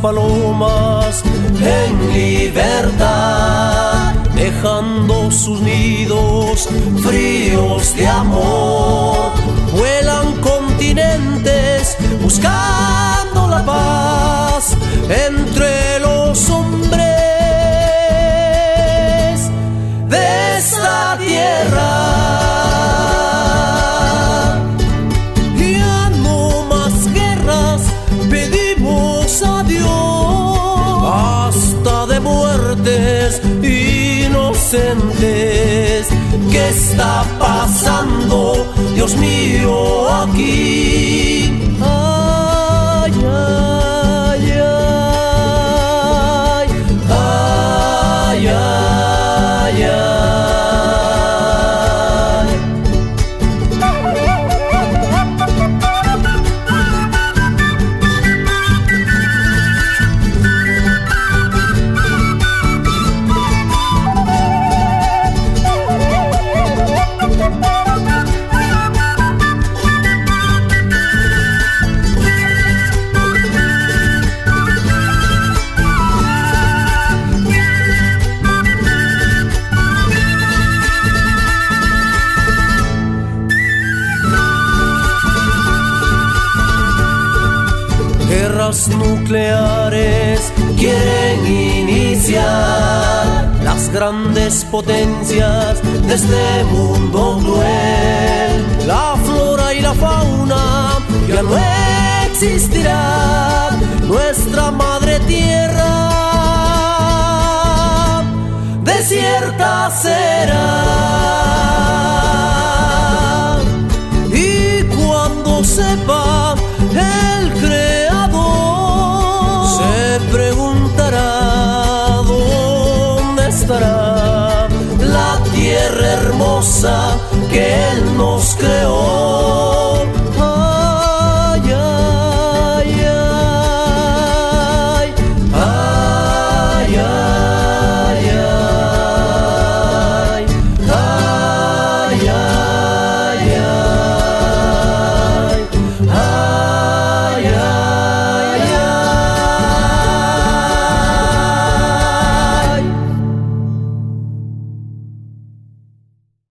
palomas en libertad, dejando sus nidos fríos de amor. Vuelan continentes buscando la paz entre los hombres de esta tierra. Ya no más guerras, pedimos a Dios. Basta de muertes inocentes. ¿Qué está pasando, Dios mío, aquí? Ay, ay, ay, ay, ay, ay. Guerras nucleares quieren iniciar las grandes potencias de este mundo cruel. La flora y la fauna ya no existirá. Nuestra madre tierra desierta será. Y cuando sepa